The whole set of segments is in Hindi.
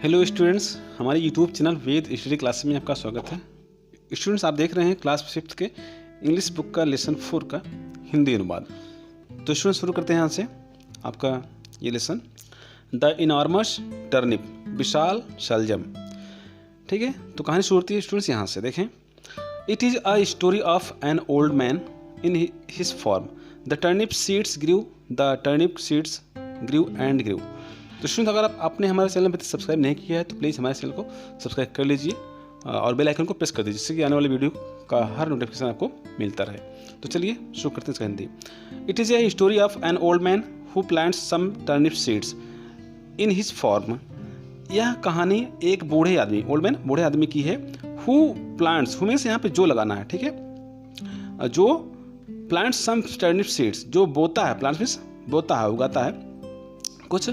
हेलो स्टूडेंट्स, हमारे यूट्यूब चैनल वेद स्टडी क्लास में आपका स्वागत है। स्टूडेंट्स, आप देख रहे हैं क्लास 5th के इंग्लिश बुक का लेसन 4 का हिंदी अनुवाद। तो स्टूडेंट्स, शुरू करते हैं यहाँ से आपका ये लेसन। द इनॉर्मस टर्निप, विशाल शलजम। ठीक है, तो कहानी शुरू होती है स्टूडेंट्स यहाँ से। देखें, it is a story of an old man in his form. The turnip seeds grew, the turnip seeds grew and grew. तो स्टूडेंट, अगर आपने हमारे चैनल पर सब्सक्राइब नहीं किया है तो प्लीज़ हमारे चैनल को सब्सक्राइब कर लीजिए और बेल आइकन को प्रेस कर दीजिए, जिससे कि आने वाले वीडियो का हर नोटिफिकेशन आपको मिलता रहे। तो चलिए शुरू करते हैं इसका Hindi. It is a story of an old man who plants some turnip seeds in his form. यह कहानी एक बूढ़े आदमी, ओल्ड मैन बूढ़े आदमी की है। हु प्लांट्स, हु मीन्स यहाँ पे जो लगाना है, ठीक है, जो प्लांट्स सम टर्निप सीड्स, जो बोता है, प्लांट्स मीन्स बोता है, उगाता है कुछ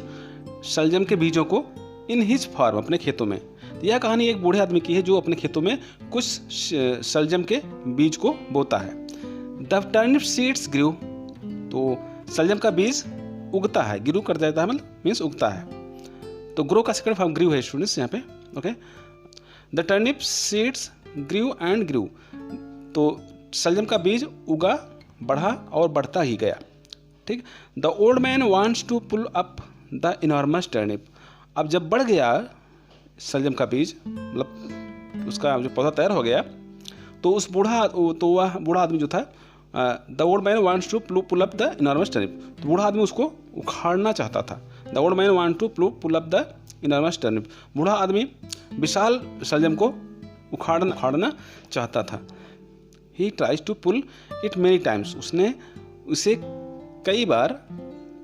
शलजम के बीजों को इन हिज फार्म, अपने खेतों में। यह कहानी एक बूढ़े आदमी की है जो अपने खेतों में कुछ शलजम के बीज को बोता है। द टर्निप सीड्स ग्रू, तो शलजम का बीज उगता है, ग्रू कर जाता है, मतलब मीन्स उगता है। तो ग्रो का सेकंड फॉर्म ग्रू है स्टूडेंट्स यहाँ पे। Okay, the turnip seeds grew and grew, तो शलजम का बीज उगा, बढ़ा और बढ़ता ही गया। ठीक। The old man wants to pull up the enormous turnip. अब जब बढ़ गया शलजम का बीज, मतलब उसका जो पौधा तैयार हो गया, तो वह बूढ़ा आदमी जो था, the old man wants to pull up the enormous turnip, तो बूढ़ा आदमी उसको उखाड़ना चाहता था। The old man want to pull up the enormous turnip, बूढ़ा आदमी विशाल शलजम को उखाड़ना चाहता था। He tries to pull it many times, उसने उसे कई बार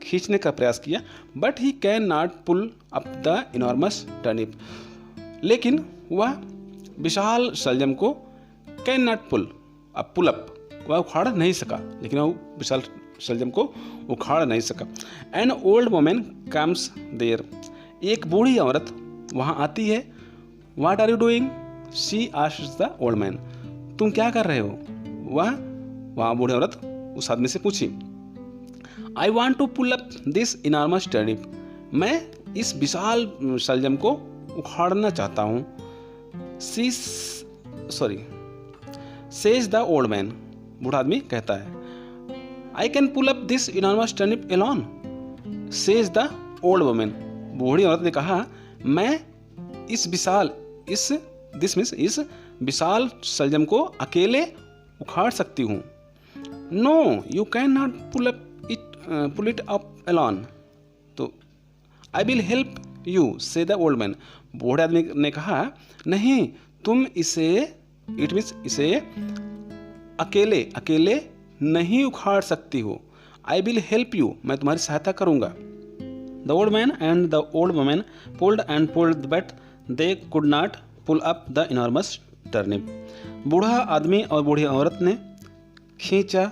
खींचने का प्रयास किया। But he can not pull up the enormous turnip, लेकिन वह विशाल शलजम को कैन नॉट पुल अप, वह उखाड़ नहीं सका, लेकिन वह विशाल शलजम को उखाड़ नहीं सका। An old woman comes there, एक बूढ़ी औरत वहाँ आती है। What are you doing, she asks the old man, तुम क्या कर रहे हो, वहाँ बूढ़ी औरत उस आदमी से पूछी। I want to pull up this enormous turnip, मैं इस विशाल शलजम को उखाड़ना चाहता हूँ। सेज द ओल्ड मैन, बूढ़ा आदमी कहता है। I can pull up this enormous turnip alone, says the old woman, बूढ़ी औरत ने कहा, मैं इस विशाल शलजम को अकेले उखाड़ सकती हूँ। No, you can not pull it up alone, तो I will help you, says the old man, बूढ़े आदमी ने कहा, नहीं, तुम इसे अकेले नहीं उखाड़ सकती हो। आई विल हेल्प यू, मैं तुम्हारी सहायता करूंगा। The old man and the old woman pulled but they could not pull up the enormous turnip, बूढ़ा आदमी और बूढ़ी औरत ने खींचा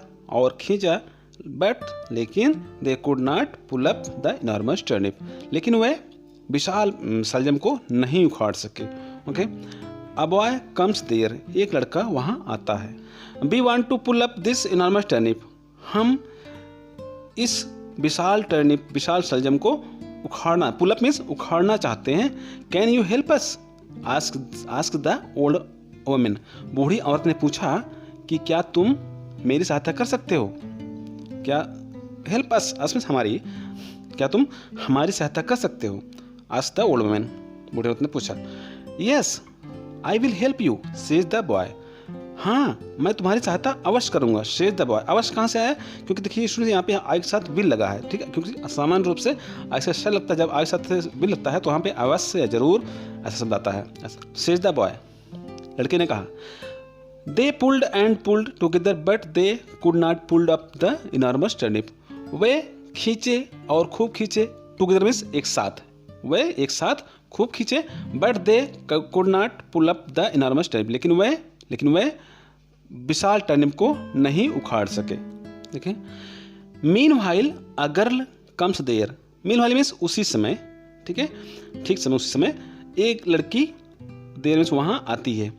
बट लेकिन they could not pull up the enormous turnip, लेकिन वे विशाल शलजम को नहीं उखाड़ सके। Okay, a boy comes there, एक लड़का वहाँ आता है। We want to pull up this enormous turnip, हम इस विशाल शलजम को उखाड़ना, पुल अप मीन्स उखाड़ना चाहते हैं। Can you help us, ask the old woman, बूढ़ी औरत ने पूछा कि क्या तुम मेरी सहायता कर सकते हो, क्या हेल्प अस मीन्स हमारी, क्या तुम हमारी सहायता कर सकते हो। आस्क द ओल्ड वुमन, बूढ़ी औरत ने पूछा। Yes I will help you, says the boy, हाँ मैं तुम्हारी सहायता अवश्य करूंगा, सेज द बॉय। अवश्य कहाँ से आया, क्योंकि देखिए स्टूडेंट यहाँ पे आई के साथ विल लगा है, ठीक है, क्योंकि सामान्य रूप से आई से शब्द लगता है, जब आई के साथ विल लगता है तो वहाँ पे अवश्य या जरूर ऐसा शब्द आता है। सेज द बॉय, लड़के ने कहा। They pulled and pulled together but they could not pulled up the enormous turnip, वे खींचे और खूब खींचे, टुगेदर मीन्स एक साथ, वे एक साथ खूब खींचे, but they could not pull up the enormous turnip, लेकिन वे विशाल टर्निप को नहीं उखाड़ सके। देखें, meanwhile a girl comes there, meanwhile means उसी समय, ठीक है, ठीक समय, उसी समय एक लड़की, देयर मीन्स वहाँ आती है।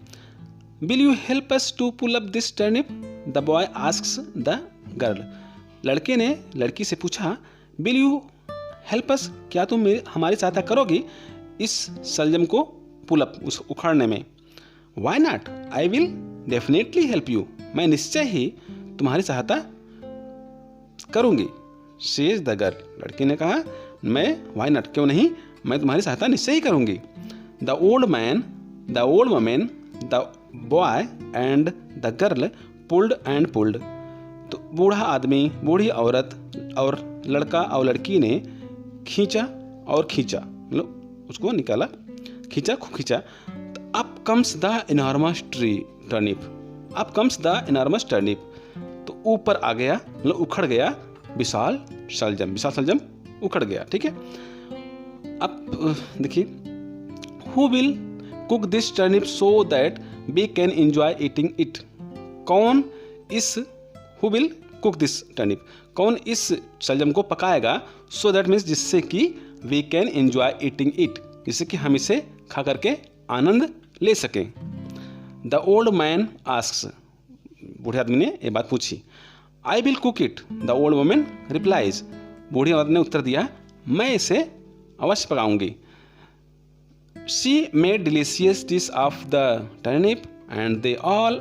Will you help us to pull up this turnip, the boy asks the girl, लड़के ने लड़की से पूछा, विल यू हेल्प अस, क्या तुम हमारी सहायता करोगी इस शलजम को पुल अप उस उखाड़ने में। Why not, I will definitely help you, मैं निश्चय ही तुम्हारी सहायता करूंगी। सेज द गर्ल, लड़की ने कहा, मैं वाई नॉट, क्यों नहीं, मैं तुम्हारी सहायता निश्चय ही करूंगी। The old man, the old women, the boy and the girl pulled and pulled. तो बूढ़ा आदमी, बूढ़ी औरत और लड़का और लड़की ने खींचा और खींचा, मतलब उसको निकाला, खींचा खूब खींचा। Up comes the enormous tree turnip, up comes the enormous turnip, तो ऊपर आ गया, मतलब उखड़ गया विशाल शलजम, विशाल शलजम उखड़ गया। ठीक है, अब देखिए, who will cook this turnip so that we can enjoy eating it. कौन इस, who will cook this turnip, कौन इस शलजम को पकाएगा, सो दैट मीन्स जिससे कि we can enjoy eating it, जिससे कि हम इसे खा करके आनंद ले सकें। द ओल्ड मैन आस्क्स, बूढ़े आदमी ने ये बात पूछी। I will cook it, the old women replies, बूढ़ी औरत ने उत्तर दिया, मैं इसे अवश्य पकाऊंगी। She made delicious dish of the turnip and they all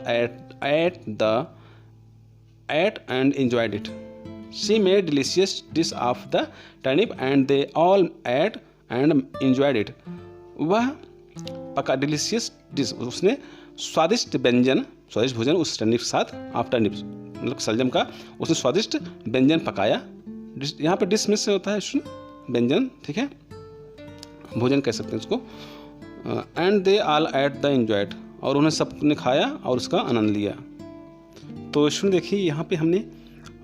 ate and enjoyed it. She made delicious dish of the turnip and they all ate and enjoyed it. वह पका डिलीशियस डिश, उसने स्वादिष्ट व्यंजन, स्वादिष्ट भोजन उस टर्निप के साथ, ऑफ टर्निप मतलब शलजम का, उसने स्वादिष्ट व्यंजन पकाया। यहाँ पे डिश में से होता है व्यंजन, ठीक है, भोजन कह सकते हैं उसको। And they all at the enjoyed, और उन्हें सबने खाया और उसका आनंद लिया। तो स्टूडेंट देखिए, यहाँ पे हमने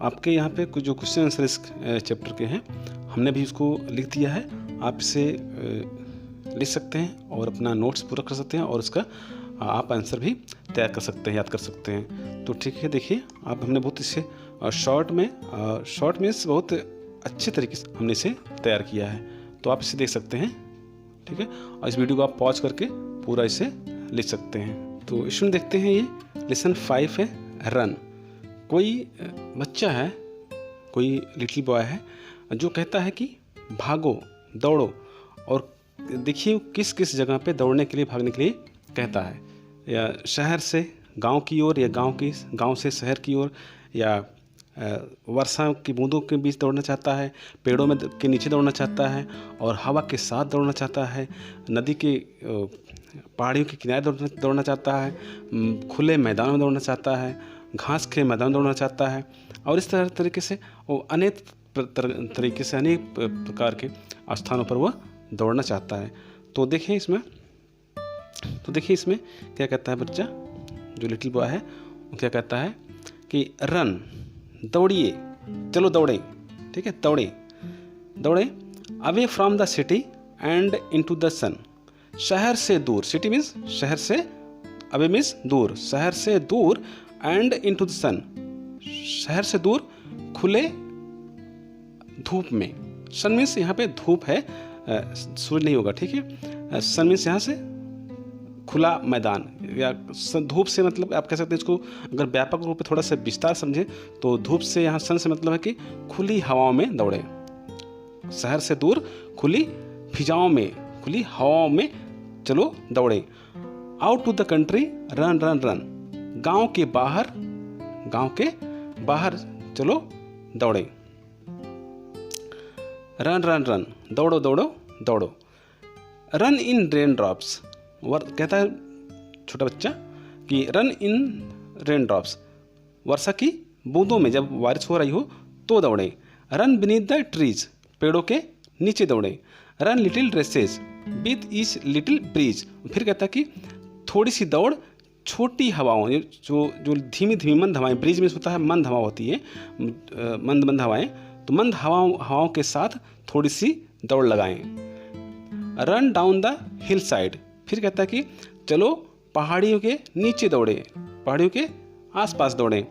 आपके यहाँ पे कुछ जो क्वेश्चन आंसर इस चैप्टर के हैं हमने भी उसको लिख दिया है। आप इसे लिख सकते हैं और अपना नोट्स पूरा कर सकते हैं और उसका आप आंसर भी तैयार कर सकते हैं, याद कर सकते हैं। तो ठीक है, देखिए आप हमने बहुत इसे शॉर्ट में बहुत अच्छे तरीके से हमने इसे तैयार किया है, तो आप इसे देख सकते हैं। ठीक है, और इस वीडियो को आप पॉज करके पूरा इसे लिख सकते हैं। तो स्टूडेंट देखते हैं, ये लेसन 5 है, रन। कोई बच्चा है, कोई लिटिल बॉय है जो कहता है कि भागो, दौड़ो, और देखिए किस किस जगह पे दौड़ने के लिए, भागने के लिए कहता है। या शहर से गांव की ओर, या गांव से शहर की ओर, या वर्षा की बूंदों के बीच दौड़ना चाहता है, पेड़ों में के नीचे दौड़ना चाहता है, और हवा के साथ दौड़ना चाहता है, नदी के पहाड़ियों के किनारे दौड़ना चाहता है, खुले मैदान में दौड़ना चाहता है, घास के मैदान में दौड़ना चाहता है, और इस तरीके से वो अनेक तरीके से अनेक प्रकार के स्थानों पर वह दौड़ना चाहता है। तो देखिए इसमें क्या कहता है बच्चा, जो लिटिल बॉय है वो क्या कहता है कि रन, दौड़िए, चलो दौड़ें। ठीक है, दौड़ें away from the city and into the sun, शहर से दूर, सिटी मीन्स शहर से, अवे मीन्स दूर, शहर से दूर, एंड इनटू द सन, शहर से दूर, खुले धूप में। सन मीन्स यहाँ पे धूप है, सूर्य नहीं होगा। ठीक है, सन मीन्स यहाँ से खुला मैदान, या धूप से मतलब आप कह सकते हैं इसको, अगर व्यापक रूप में थोड़ा सा विस्तार समझें तो धूप से यहाँ सन से मतलब है कि खुली हवाओं में दौड़े, शहर से दूर, खुली फिजाओं में, खुली हवाओं में चलो दौड़े। Out to the country, run run run, गांव के बाहर चलो दौड़े। रन रन रन, दौड़ो दौड़ो दौड़ो। रन इन रेन ड्रॉप्स, कहता है छोटा बच्चा कि रन इन रेन ड्रॉप्स, वर्षा की बूंदों में जब बारिश हो रही हो तो दौड़े। रन बीनीथ द ट्रीज, पेड़ों के नीचे दौड़े। Run little races with each little breeze, फिर कहता है कि थोड़ी सी दौड़ छोटी हवाओं, जो धीमी मंद हवाएं, ब्रीज में होता है मंद हवा होती है, मंद हवाएं, तो मंद हवाओं के साथ थोड़ी सी दौड़ लगाएं। Run down the hill side, फिर कहता है कि चलो पहाड़ियों के नीचे दौड़े, पहाड़ियों के आसपास दौड़ें।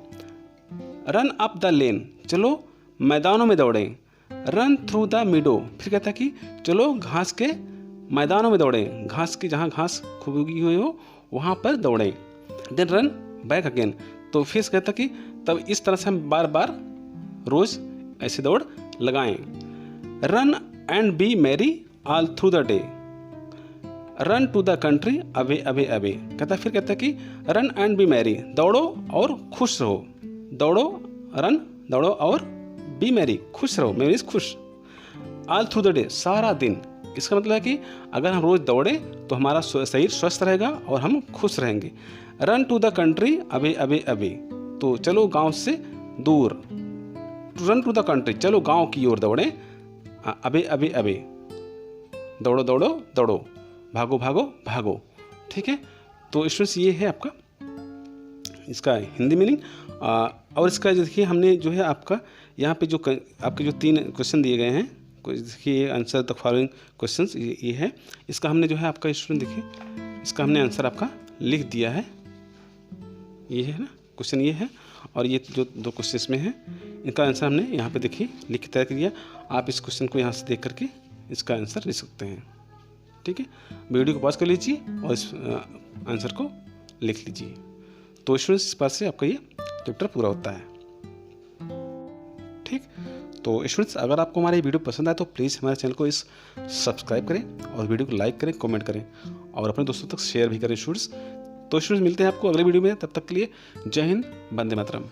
रन अप द लेन, चलो मैदानों में दौड़ें। रन थ्रू द मीडो, फिर कहता है कि चलो घास के मैदानों में दौड़ें, घास की जहाँ घास खूब उगी हुई हो वहाँ पर दौड़ें। देन रन बैक अगेन, तो फिर कहता कि तब इस तरह से हम बार बार रोज ऐसे दौड़ लगाएं। Run and be merry all through the day, run to the country away away away, कहता है फिर कहता है कि रन एंड बी मैरी, दौड़ो और खुश रहो, दौड़ो रन दौड़ो और बी मैरी, खुश रहो, मैरी खुश, ऑल थ्रू द डे, सारा दिन। इसका मतलब है कि अगर हम रोज़ दौड़े तो हमारा शरीर स्वस्थ रहेगा और हम खुश रहेंगे। Run to the country away away away, तो चलो गांव से दूर, रन टू द कंट्री, चलो गांव की ओर दौड़ें, अबे अबे अबे, दौड़ो दौड़ो दौड़ो, भागो भागो भागो। ठीक है, तो स्टूडेंट्स ये है आपका इसका हिंदी मीनिंग। और इसका देखिए हमने जो है आपका यहाँ पे जो आपके जो 3 क्वेश्चन दिए गए हैं, देखिए आंसर द फॉलोइंग क्वेश्चंस, ये है। इसका हमने जो है आपका स्टूडेंट देखिए इसका हमने आंसर आपका लिख दिया है, ये है ना क्वेश्चन ये है, और ये जो 2 क्वेश्चन में है इनका आंसर हमने यहाँ पे देखिए लिख के तैयार कर दिया। आप इस क्वेश्चन को यहाँ से देख करके इसका आंसर लिख सकते हैं। ठीक है, वीडियो को पॉज कर लीजिए और इस आंसर को लिख लीजिए। तो स्टूडेंट्स इस बात से आपका ये चैप्टर पूरा होता है। ठीक, तो स्टूडेंट्स अगर आपको हमारी वीडियो पसंद आए तो प्लीज़ हमारे चैनल को सब्सक्राइब करें और वीडियो को लाइक करें, कमेंट करें और अपने दोस्तों तक शेयर भी करें स्टूडेंट्स। तो स्टूडेंट्स मिलते हैं आपको अगले वीडियो में, तब तक के लिए जय हिंद, वंदे मातरम।